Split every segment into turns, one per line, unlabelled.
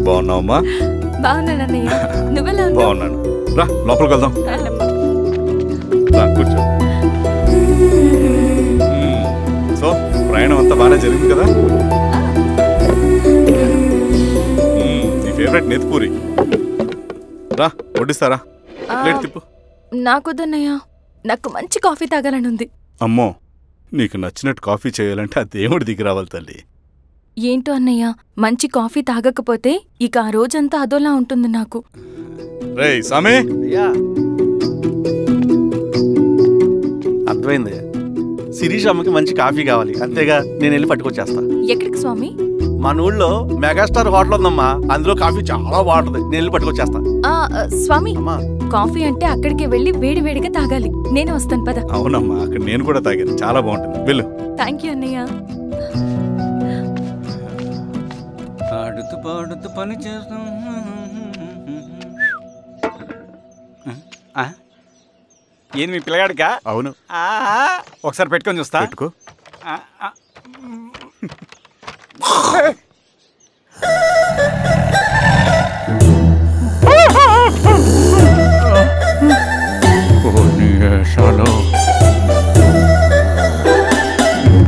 బాగున్నావమ్మా?
బాగున్నానన్నయ్య. నువ్వెలా ఉన్నావు?
బాగున్నాను. రా లోపలికి వెళ్దాం. రా కూర్చో. సో ప్రయాణం అంతా బాగానే జరిగింది కదా? నీ ఫేవరెట్ నెత్తిపూరి. రా వడ్డిస్తారా? ప్లేట్ తిప్పు.
నాకొద్దన్నయ్య, నాకు మంచి కాఫీ తాగాలని ఉంది.
అమ్మో, నీకు నచ్చినట్టు కాఫీ చేయాలంటే ఆ దేవుడి దిగి రావాలి తల్లి.
ఏంటో అన్నయ్య, మంచి కాఫీ తాగకపోతే ఇక ఆ రోజంతా అదోలా ఉంటుంది నాకు.
రేయ్ సామే,
అర్థమైంది. శిరీష్ అమ్మకి మంచి కాఫీ కావాలి, అంతేగా నేను వెళ్ళి పట్టుకొచ్చేస్తా.
ఎక్కడికి స్వామి?
మన ఊళ్ళో మెగాస్టార్ హోటల్ ఉందమ్మా, అందులో కాఫీ చాలా బాగుంటది, నేను వెళ్ళి పట్టుకొచ్చేస్తా.
స్వామి, కాఫీ అంటే అక్కడికి వెళ్ళి వేడి వేడిగా తాగాలి. నేను వస్తాను పద.
అవునమ్మా, అక్కడ నేను కూడా తాగాను, చాలా బాగుంటుంది. వెళ్ళు.
థ్యాంక్ యూ అన్నయ్య.
ఆడుతూ పాడుతూ పని చేస్తాం. ఏంది మీ పిల్లగాడికా?
అవును.
ఒకసారి పెట్టుకొని చూస్తా.
పెట్టుకో.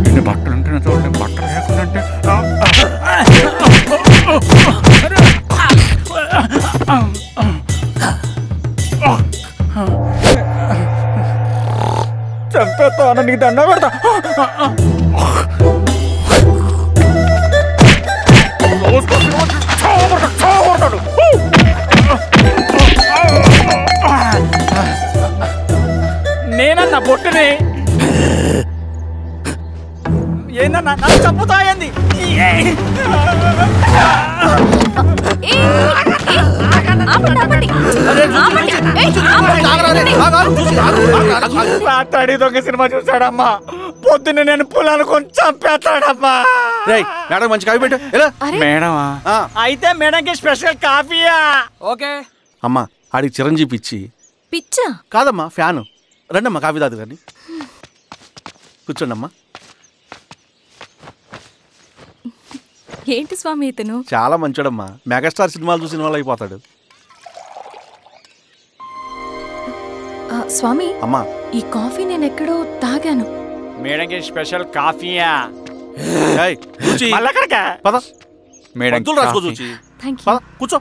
ఎన్ని బట్టలు ఉంటే చూడండి, బట్టలు లేకుంటే చంపేస్తాను, నీకు దండ పెడతా. నేనన్నా బొట్టుని ఏందన్నా నన్ను చంపుతాయంది. రాత్రి దొంగ సినిమా చూసాడమ్మా, పొద్దున్న నేను పొలాలు కొంచెం చంపేస్తాడమ్మా.
మేడం మంచి కాఫీ పెట్టు.
మేడమా? అయితే మేడంకి స్పెషల్ కాఫీయా? ఓకే
అమ్మా. ఆడికి చిరంజీవి పిచ్చి.
పిచ్చా?
కాదమ్మా, ఫ్యాను. రండమ్మా కాఫీ తాదు కానీ. కూర్చోండి అమ్మా.
ఏంటి స్వామి ఇతను?
చాలా మంచోడమ్మా, మెగాస్టార్ సినిమాలు చూసిన వాళ్ళు అయిపోతాడు.
స్వామి
అమ్మా,
ఈ కాఫీ నేను ఎక్కడో తాగాను.
మేడంకి స్పెషల్ కాఫీయా?
పద
మేడం
రాసుకో చూచి. కూర్చో.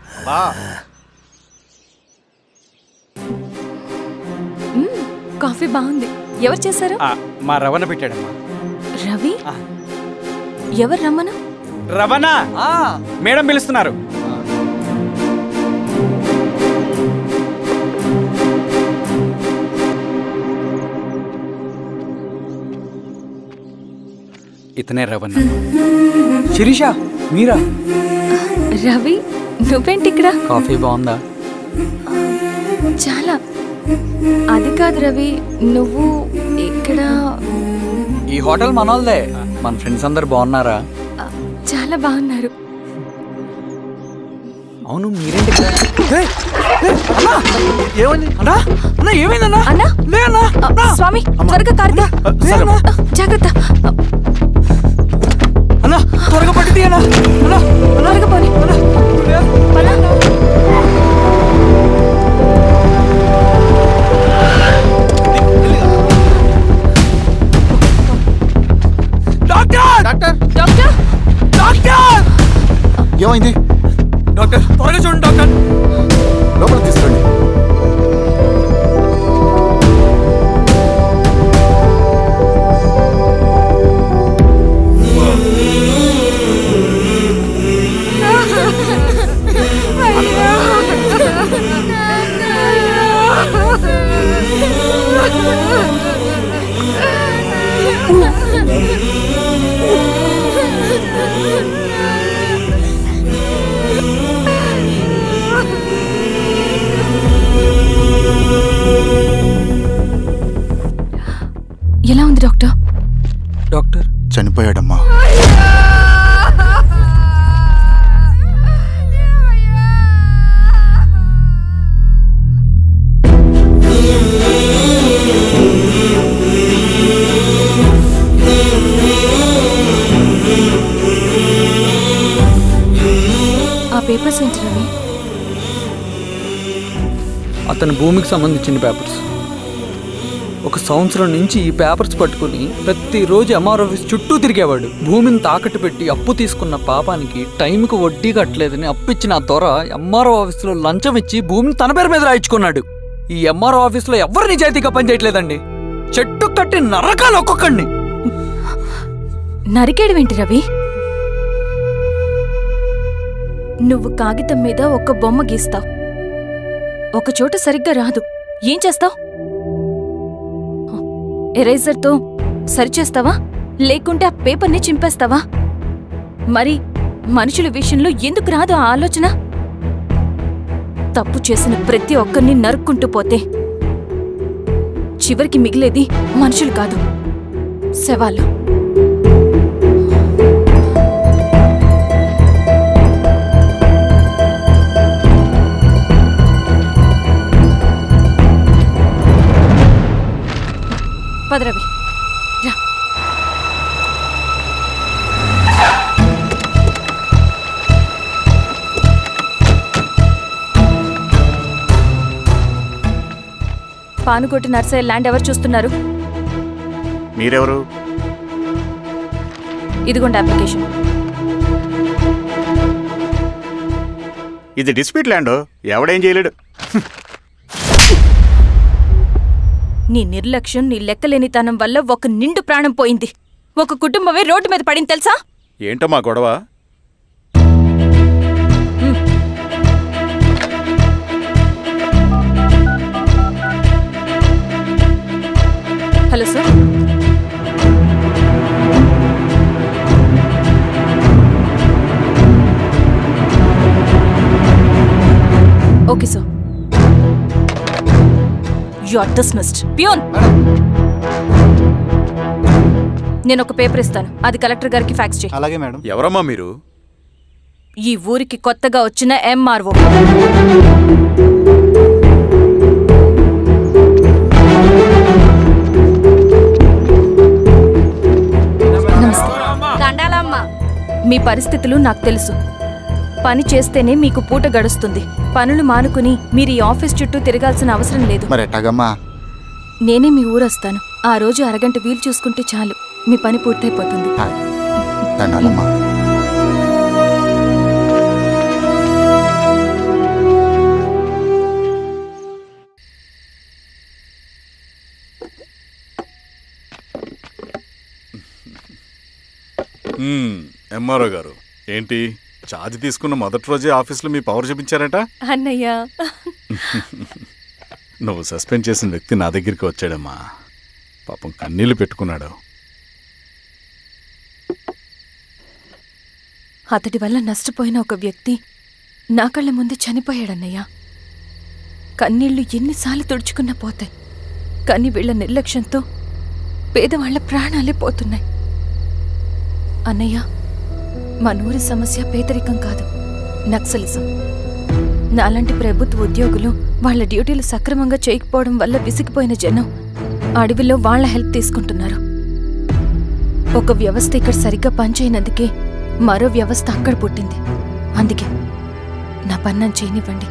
కాఫీ బాగుంది. ఎవరు చేశారు?
మా రవణ పెట్టాడమ్మా.
రవి? ఎవరు రమ్మను?
రవణ మేడం పిలుస్తున్నారు. ఇతనే రవణ.
శిరీష, మీరా?
రవి, నువ్వేంటి ఇక్కడ?
కాఫీ బాగుందా?
చాలా. అది కాదు రవి, నువ్వు ఇక్కడ?
ఈ హోటల్ మనోల్దే. మన ఫ్రెండ్స్ అందరు బాగున్నారా?
చాలా బాగున్నారు.
అవును, మీరేంటి ఇక్కడ? ఏమైందన్నా?
అన్నా, స్వామి త్వరగా కారుతా. జాగ్రత్త
అన్నా, త్వరగా పట్టింది అన్నా.
త్వరగా పోనీ.
ఏమైంది
డాక్టర్? త్వరగా చూడండి డాక్టర్.
లోపలికి తీసుకురండి.
ఎలా ఉంది డాక్టర్?
డాక్టర్
చనిపోయాడమ్మా.
ఆ పేపర్ పేపర్స్ ఏంటి రవి?
అతని భూమికి సంబంధించిన పేపర్స్. 1 సంవత్సరం నుంచి ఈ పేపర్స్ పట్టుకుని ప్రతిరోజు ఎంఆర్ ఆఫీస్ చుట్టూ తిరిగేవాడు. భూమిని తాకట్టు పెట్టి అప్పు తీసుకున్న పాపానికి టైంకి వడ్డీ కట్టలేదని అప్పిచ్చిన ఆ దొర ఎంఆర్ఓ ఆఫీస్లో లంచం ఇచ్చి భూమిని తన పేరు మీద రాయించుకున్నాడు. ఈ ఎంఆర్ఓ ఆఫీస్లో ఎవరు నిజాయితీగా పనిచేయట్లేదండి. చెట్టు కట్టి నరకాలు ఒక్కొక్కడిని.
నరికేయడమేంటి రవి? నువ్వు కాగితం మీద ఒక బొమ్మ గీస్తావు, ఒక చోట సరిగ్గా రాదు, ఏం చేస్తావు? ఎరేజర్తో సరిచేస్తావా, లేకుంటే ఆ పేపర్ని చింపేస్తావా? మరి మనుషుల విషయంలో ఎందుకు రాదు ఆ ఆలోచన? తప్పు చేసిన ప్రతి ఒక్కరిని నరుక్కుంటూ పోతే చివరికి మిగిలేది మనుషులు కాదు, శవాలు. పదరవి రా. పానుకోటి నర్సయ్య ల్యాండ్ ఎవరు చూస్తున్నారు?
మీరెవరు?
ఇదిగోండి అప్లికేషన్.
ఇది డిస్ప్యూట్ ల్యాండ్, ఎవడేం చేయలేడు.
నీ నిర్లక్ష్యం, నీ లెక్కలేనితనం వల్ల ఒక నిండు ప్రాణం పోయింది. ఒక కుటుంబమే రోడ్డు మీద పడింది తెలుసా?
ఏంటో మా గొడవ?
Hello sir. Okay sir. You are dismissed. Peon, నేను ఒక పేపర్ ఇస్తాను, అది కలెక్టర్ గారికి ఫ్యాక్స్ చేయి.
అలాగే మేడం.
ఎవరమ్మా మీరు?
ఈ ఊరికి కొత్తగా వచ్చిన ఎంఆర్ఓ. మీ పరిస్థితులు నాకు తెలుసు. పని చేస్తేనే మీకు పూట గడుస్తుంది. పనులు మానుకుని మీరు ఈ ఆఫీస్ చుట్టూ తిరగాల్సిన అవసరం లేదు.
మరి ఎట్టాగమ్మా?
నేనే మీ ఊరొస్తాను. ఆ రోజు అరగంట వీలు చూసుకుంటే చాలు, మీ పని పూర్తయిపోతుంది.
దండాలమ్మా.
ఎంఆర్ఓ గారు, ఏంటి ఛార్జ్ తీసుకున్న మొదటి రోజే ఆఫీస్లో మీ పవర్ చూపించారట?
అన్నయ్య,
నువ్వు సస్పెండ్ చేసిన వ్యక్తి నా దగ్గరికి వచ్చాడమ్మా. పాపం కన్నీళ్లు పెట్టుకున్నాడు.
అతడి వల్ల నష్టపోయిన ఒక వ్యక్తి నా కళ్ళ ముందు చనిపోయాడన్నయ్య. కన్నీళ్లు ఎన్నిసార్లు తుడుచుకున్నా పోతాయి, కానీ వీళ్ల నిర్లక్ష్యంతో పేదవాళ్ల ప్రాణాలే పోతున్నాయి. అన్నయ్య, మా నూరి సమస్య పేదరికం కాదు, నక్సలిజం. నాలాంటి ప్రభుత్వ ఉద్యోగులు వాళ్ల డ్యూటీలు సక్రమంగా చేయకపోవడం వల్ల విసిగిపోయిన జనం అడవిలో వాళ్ల హెల్ప్ తీసుకుంటున్నారు. ఒక వ్యవస్థ ఇక్కడ సరిగ్గా పనిచేయనందుకే మరో వ్యవస్థ అక్కడ పుట్టింది. అందుకే నా పన్నం చేయనివ్వండి.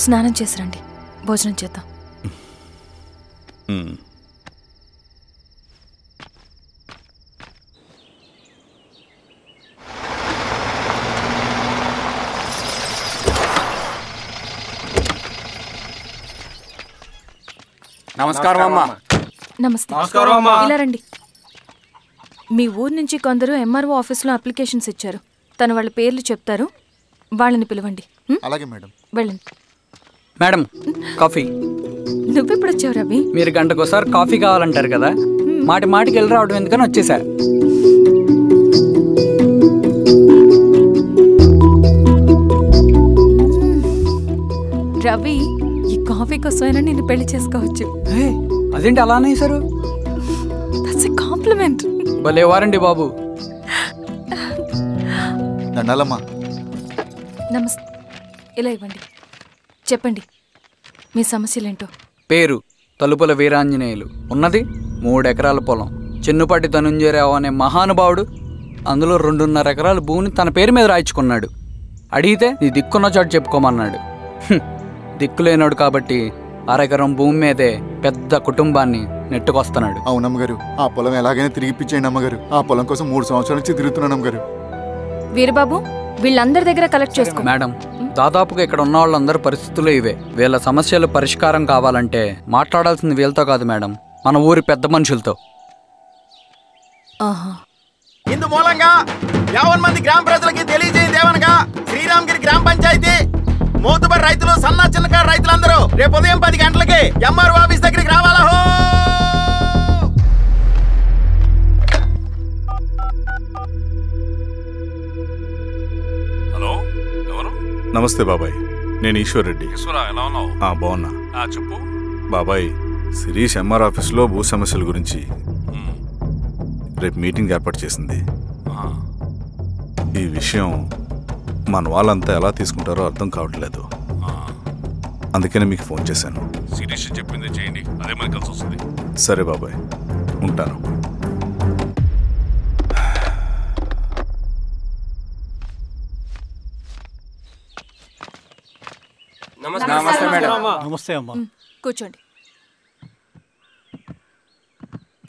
స్నానం చేసిరండి, భోజనం చేద్దాం.
నమస్కారం అమ్మా.
నమస్తే. ఇలా రండి. మీ ఊరు నుంచి కొందరు ఎంఆర్ఓ ఆఫీస్లో అప్లికేషన్స్ ఇచ్చారు. తను వాళ్ళ పేర్లు చెప్తారు, వాళ్ళని పిలవండి.
అలాగే మేడం.
వెళ్ళండి.
Madam, coffee.
నువ్వెప్పుడు వచ్చావు రవి?
మీరు గంటకోసారి కాఫీ కావాలంటారు కదా, మాటి మాటికి వెళ్ళి రావడం ఎందుకని వచ్చేసా.
రవి, ఈ కాఫీ కోసమైనా నేను పెళ్లి చేసుకోవచ్చు.
అదేంటి అలా అనేసారు?
That's a compliment.
భలే వారండి బాబు.
దండాలమ్మా.
నమస్తే. ఇలా ఇవ్వండి. చెప్పండి మీ సమస్యలేంటో.
పేరు తలుపుల వీరాంజనేయులు. ఉన్నది 3 ఎకరాల పొలం. చెన్నుపాటి ధనుంజయరావు అనే మహానుభావుడు అందులో 2.5 ఎకరాల భూమిని తన పేరు మీద రాయించుకున్నాడు. అడిగితే నీ దిక్కున్న చోటు చెప్పుకోమన్నాడు. దిక్కులేనాడు కాబట్టి అరెకరం భూమి మీదే పెద్ద కుటుంబాన్ని నెట్టుకొస్తున్నాడు.
అవునమ్మగారు, ఆ పొలం ఎలాగైనా తిరిగి ఇప్పించేయండి అమ్మగారు. ఆ పొలం కోసం 3 సంవత్సరాల నుంచి తిరుగుతున్నాను అమ్మగారు.
వీరబాబు, వీళ్ళందరి దగ్గర కలెక్ట్ చేసుకో.
మేడం, దాదాపుగా ఇక్కడ ఉన్న వాళ్ళందరి పరిస్థితులు ఇవే. వీళ్ళ సమస్యలు పరిష్కారం కావాలంటే మాట్లాడాల్సింది వీళ్ళతో కాదు మేడం, మన ఊరి పెద్ద మనుషులతో.
ఇందు మూలంగా 50 మంది గ్రామ ప్రజలకి తెలియజేయదేవనగా శ్రీరామగిరి గ్రామ పంచాయతీ మోతుబడి రైతులు, సన్న చిన్నకారు రైతులందరూ రేపు ఉదయం 10 గంటలకి ఎంఆర్ఓ ఆఫీస్ దగ్గరికి రావాలా.
హలో, ఎవరు? నమస్తే బాబాయ్, నేను ఈశ్వర్ రెడ్డి.
ఎలా ఉన్నావు?
బాగున్నా.
చెప్పు
బాబాయ్, శిరీష్ ఎంఆర్ ఆఫీస్లో భూ సమస్యల గురించి రేపు మీటింగ్ ఏర్పాటు చేసింది. ఈ విషయం మన వాళ్ళంతా ఎలా తీసుకుంటారో అర్థం కావట్లేదు. అందుకనే మీకు ఫోన్ చేశాను.
శిరీష్ చెప్పింది చేయండి, అదే మనకి కలిసి వస్తుంది.
సరే బాబాయ్, ఉంటాను.
నమస్తే మేడం. నమస్తే అమ్మా.
కూర్చోండి.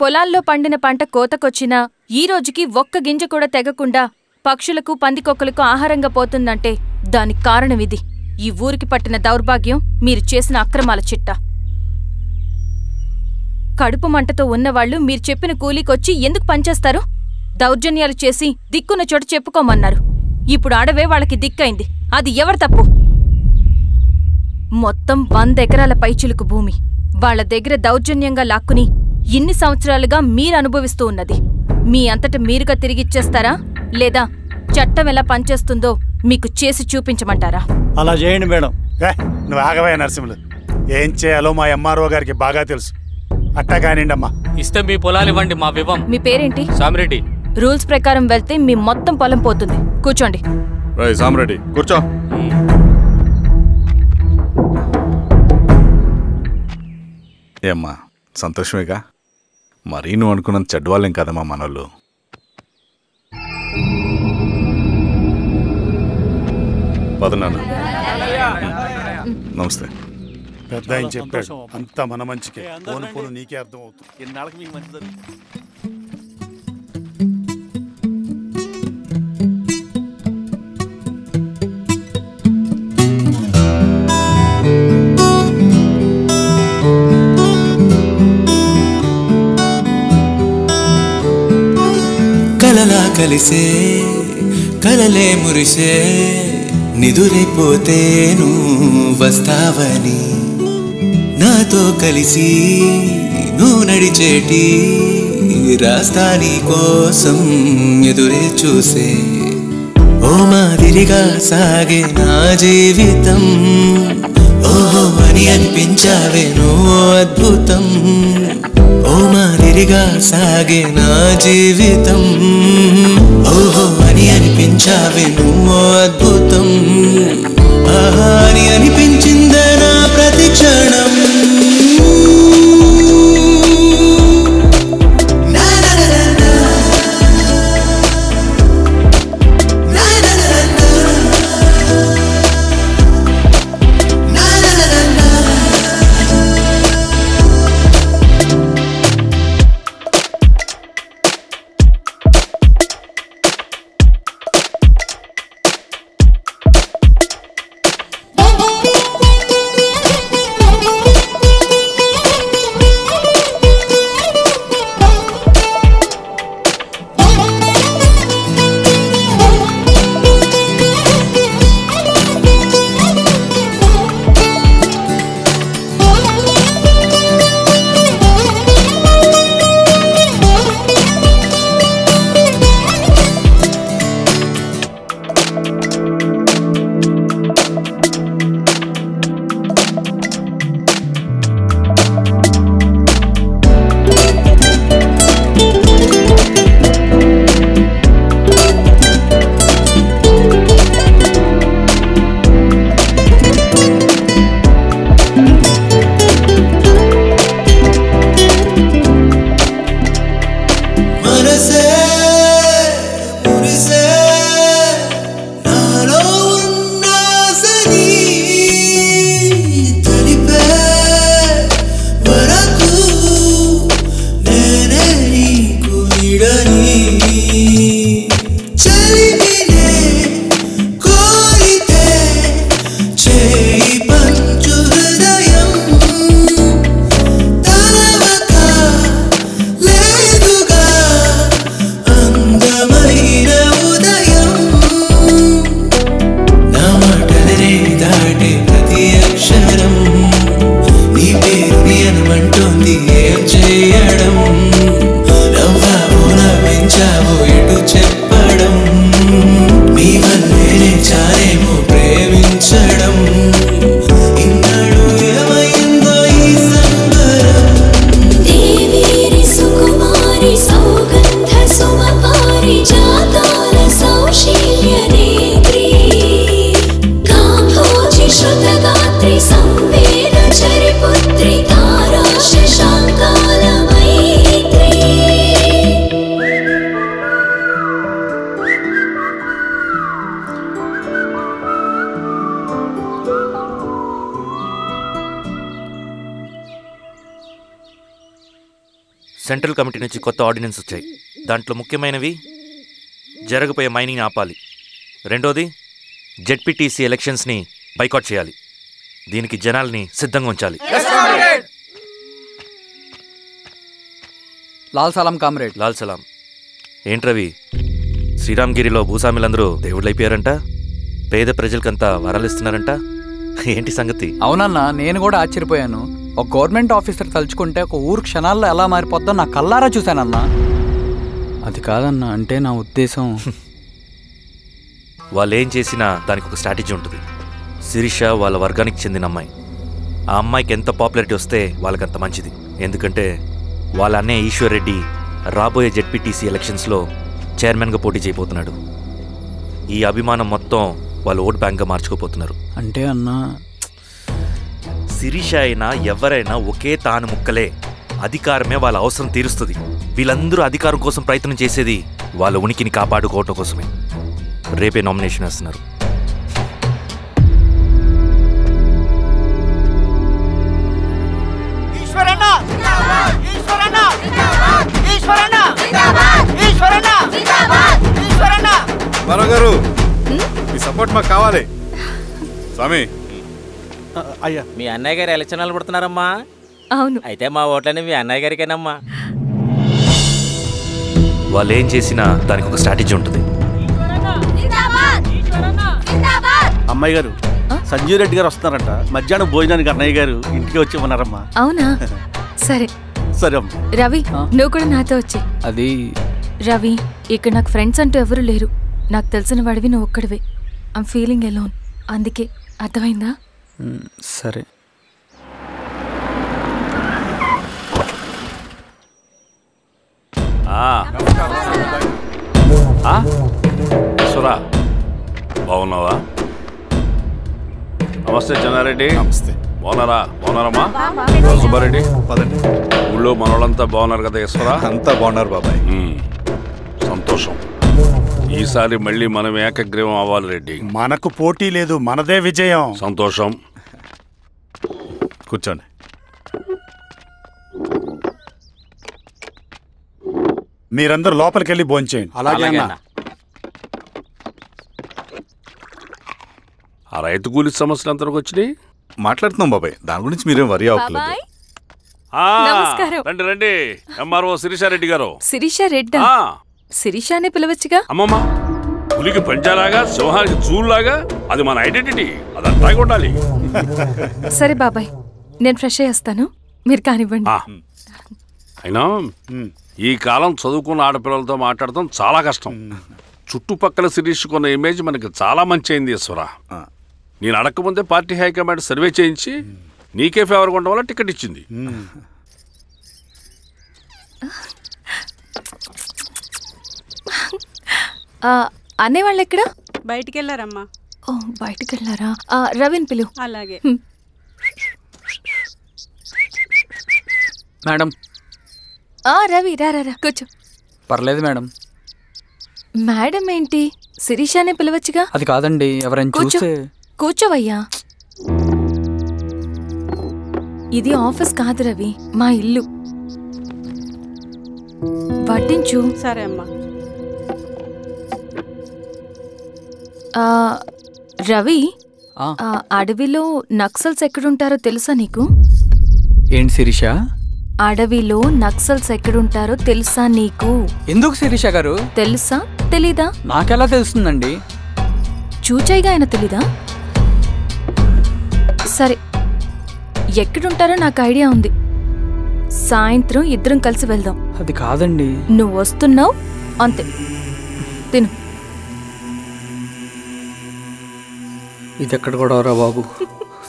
పొలాల్లో పండిన పంట కోతకొచ్చినా ఈ రోజుకి ఒక్క గింజ కూడా తెగకుండా పక్షులకు, పందికొక్కలకు ఆహారంగా పోతుందంటే దానికి కారణం ఇది. ఈ ఊరికి పట్టిన దౌర్భాగ్యం మీరు చేసిన అక్రమాల చిట్టా. కడుపు మంటతో ఉన్నవాళ్లు మీరు చెప్పిన కూలీకొచ్చి ఎందుకు పనిచేస్తారు? దౌర్జన్యాలు చేసి దిక్కున్న చోట చెప్పుకోమన్నారు. ఇప్పుడు అడవే వాళ్ళకి దిక్కైంది. అది ఎవరి తప్పు? మొత్తం 100 ఎకరాల పైచిలుకు భూమి వాళ్ల దగ్గర దౌర్జన్యంగా లాక్కుని ఇన్ని సంవత్సరాలుగా మీరు అనుభవిస్తూ ఉన్నది. మీ అంతట మీరుగా తిరిగిచ్చేస్తారా, లేదా చట్టం ఎలా పనిచేస్తుందో మీకు చేసి చూపించమంటారా?
అలా చేయండి మేడం. నువ్వు ఆగవయ్య నరసింహులు. ఏం చేయాలో మా ఎంఆర్ఓ గారికి బాగా తెలుసు. అట్టా కానివ్వండమ్మా.
ఇస్తే మీ పొలాలు ఇవ్వండి, మా వివం.
మీ పేరేంటి?
సామిరెడ్డి.
రూల్స్ ప్రకారం వెళ్తే మీ మొత్తం పొలం పోతుంది. కూర్చోండి.
సామిరెడ్డి కూర్చో. ఏమ్మా, సంతోషమేగా? మరీ నువ్వు అనుకున్నంత చెడ్డవాళ్ళేం కదమ్మా మనోళ్ళు. పదనాన్న. నమస్తే.
పెద్ద ఆయన చెప్పాడు, అంతా మన మంచికే. పోను పోను నీకే అర్థం అవుతుంది.
ఎన్నాళ్ళకి మీకు మంచి జరుగుతుంది.
కలలా కలిసే కలలే మురిసే నిదురైపోతేను వస్తావని, నాతో కలిసి నువ్వు నడిచేటి రాస్తాని కోసం ఎదురే చూసే. ఓ మాదిరిగా సాగే నా జీవితం, ఓహో అని అనిపించావే నువ్వు అద్భుతం. ఓ మాదిరిగా సాగే నా జీవితం, ఓహో అని అనిపించావే నువ్వు అద్భుతం. ఆహా అని అనిపించిందే నా ప్రతి క్షణం. చేయడం, నవ్వావు నవ్వించావు ఎటు చెప్పడం, నీ వల్లే చాలేమో ప్రేమించడం, ఇన్నాడు ఏమైందో ఈ సంబరం.
దేవేరి సుకుమారి సౌగంధ సుమపారి జాతాల సౌశీల్య నేత్రి, కాంభోజి శ్రుతగాత్రి సంవేద చరిపుత్రి తారా శశాంకాల మైత్రి.
సెంట్రల్ కమిటీ నుంచి కొత్త ఆర్డినెన్స్ వచ్చాయి. దాంట్లో ముఖ్యమైనవి జరగబోయే మైనింగ్ ఆపాలి, రెండోది జెడ్పీటీసీ ఎలక్షన్స్ని బైకాట్ చేయాలి, దీనికి జనాల్ని సిద్ధంగా ఉంచాలి.
లాల్ సలాం కామ్రేడ్.
లాల్ సలాం. ఏంట్రవి, శ్రీరామ్గిరిలో భూస్వాములందరూ దేవుళ్ళైపోయారంట, పేద ప్రజలకంతా వరాలు ఇస్తున్నారంట, ఏంటి సంగతి?
అవునన్నా, నేను కూడా ఆశ్చర్యపోయాను. ఒక గవర్నమెంట్ ఆఫీసర్ తలుచుకుంటే ఒక ఊరు క్షణాల్లో ఎలా మారిపోద్దో నా కల్లారా చూశానన్నా. అది కాదన్నా, అంటే నా ఉద్దేశం
వాళ్ళు ఏం చేసినా దానికి ఒక స్ట్రాటజీ ఉంటుంది. శిరీష వాళ్ళ వర్గానికి చెందిన అమ్మాయి. ఆ అమ్మాయికి ఎంత పాపులారిటీ వస్తే వాళ్ళకంత మంచిది. ఎందుకంటే వాళ్ళ అన్నయ్య ఈశ్వర్ రెడ్డి రాబోయే జెడ్పీటీసీ ఎలక్షన్స్లో చైర్మన్గా పోటీ చేయబోతున్నాడు. ఈ అభిమానం మొత్తం వాళ్ళు ఓట్ బ్యాంక్గా మార్చుకోపోతున్నారు.
అంటే అన్నా,
శిరీష అయినా ఎవరైనా ఒకే తాను ముక్కలే. అధికారమే వాళ్ళ అవసరం తీరుస్తుంది. వీళ్ళందరూ అధికారం కోసం ప్రయత్నం చేసేది వాళ్ళ ఉనికిని కాపాడుకోవటం కోసమే. రేపే నామినేషన్ వేస్తున్నారు.
గారు మీ సపోర్ట్ మాకు కావాలి. స్వామి,
అయ్యా మీ అన్నయ్య గారు ఎలక్షన్ నిలబడుతున్నారమ్మా.
అవును.
అయితే మా ఓట్లన్నీ మీ అన్నయ్య గారికేనమ్మా.
వాళ్ళు ఏం చేసినా దానికి ఒక స్ట్రాటజీ ఉంటుంది.
అమ్మాయి గారు, సంజీవ్ రెడ్డి గారు వస్తున్నారంట. మధ్యాహ్నం భోజనానికి అన్నయ్య గారు ఇంటికి వచ్చి ఉన్నారమ్మా.
అవునా? సరే
సరే.
రవి, నువ్వు కూడా నాతో వచ్చే.
అది
రవి, ఇక్కడ నాకు ఫ్రెండ్స్ అంటూ ఎవరు లేరు. నాకు తెలిసిన వాడివి నువ్వు ఒక్కడివే. I'm feeling alone. అందుకే, అర్థమైందా?
సరే.
సురా, బాగున్నావా? నమస్తే చెన్నారెడ్డి.
నమస్తే.
బాగున్నారమ్మా? సుబ్బారెడ్డి,
పదండి.
ఊళ్ళో మనోళ్ళంతా బాగున్నారు కదా ఈశ్వరా?
అంతా బాగున్నారు బాబాయ్.
సంతోషం. ఈసారి మళ్ళీ మనం ఏకగ్రీవం అవ్వాలి రెడ్డి.
మనకు పోటీ లేదు, మనదే విజయం.
సంతోషం.
కూర్చోండి.
మీరందరూ లోపలికి వెళ్ళి భోంచేయండి.
అలాగే అన్న.
ఆ రైతు కూలి సమస్యలు ఎంతవరకు వచ్చినాయి?
మాట్లాడుతున్నాం బాబాయ్, దాని గురించి మీరేం వరి అవ్వట్లేదు.
నమస్కారం.
రండి రండి. ఎంఆర్ఓ శిరీషారెడ్డి గారు.
శిరీష రెడ్డా? శిరీష అనే పిలవచ్చుగా.
అమ్మమ్మ, పులికి పంచాలాగా, సింహానికి చూలాగా అది మన ఐడెంటిటీ. అదంతా ఉండాలి.
సరే బాబాయ్, నేను ఫ్రెష్ అయ్యేస్తాను, మీరు కానివ్వండి.
అయినా ఈ కాలం చదువుకున్న ఆడపిల్లలతో మాట్లాడటం చాలా కష్టం. చుట్టుపక్కల శిరీష్ కొన్న ఇమేజ్ మనకి చాలా మంచి అయింది ఈశ్వరా. నేను అడగకముందే పార్టీ హైకమాండ్ సర్వే చేయించి నీకే ఫేవర్గా ఉండడం వల్ల టికెట్ ఇచ్చింది.
అనేవాళ్ళు ఎక్కడ?
బయటికి వెళ్ళారమ్మా.
ఓ, బయటికి వెళ్ళారా? రవిని పిలువు.
అలాగే
మేడం.
రవి, రా రా, కూర్చో.
పర్లేదు మేడం.
మేడం ఏంటి? శిరీషానే పిలవచ్చుగా.
అది కాదండి, ఎవరైనా చూస్తే.
కూర్చోవయ్యా. ఇది ఆఫీస్ కాదు రవి, మా ఇల్లు. వడ్డించు.
సరే అమ్మా.
రవి, అడవిలో నక్సల్స్ ఎక్కడుంటారో తెలుసా నీకు?
ఏంటి శిరీష?
అడవిలో నక్సల్స్ ఎక్కడుంటారో తెలుసా నీకు?
ఎందుకు శిరీష గారు?
తెలుసా తెలీదా?
నాకెలా తెలుస్తుందండి?
చూచాయిగా ఆయన తెలీదా? సరే, ఎక్కడుంటారో నాకు ఐడియా ఉంది. సాయంత్రం ఇద్దరం కలిసి వెళ్దాం.
అది కాదండి.
నువ్వు వస్తున్నావు అంతే. తిను.
ఇది ఎక్కడ కూడా రా బాబు.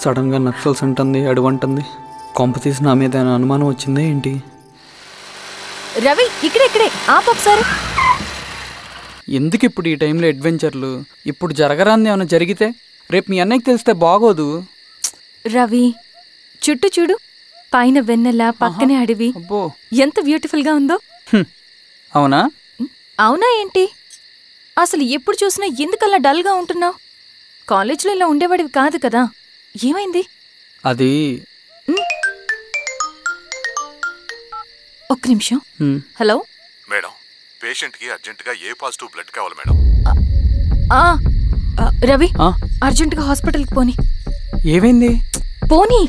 సడన్గా నక్సల్స్ అంటుంది, అడువంటుంది. కొంప తీసి నా మీద అనుమానం వచ్చిందే ఏంటి?
రవి ఇక్కడే ఆపొకసారి.
ఎందుకు ఇప్పుడు ఈ టైంలో అడ్వెంచర్లు? ఇప్పుడు జరగరాంది ఏమైనా జరిగితే రేపు మీ అన్నయ్యకి తెలిస్తే బాగోదు.
రవి చుట్టూ చూడు, పైన వెన్నెల, పక్కనే అడవి. ఎంత బ్యూటిఫుల్ గా ఉందో.
అవునా?
అవునా ఏంటి? అసలు ఎప్పుడు చూసినా ఎందుకల్లా డల్ గా ఉంటున్నావు? కాలేజ్లో ఇలా ఉండేవాడివి కాదు కదా, ఏమైంది?
అది
ఒక్క నిమిషం. హలో
మేడం, పేషెంట్ కి అర్జెంట్ గా ఏ పాజిటివ్ బ్లడ్ కావాలి మేడం.
రవి అర్జెంట్ గా హాస్పిటల్కి పోనీ.
ఏమైంది?
పోనీ.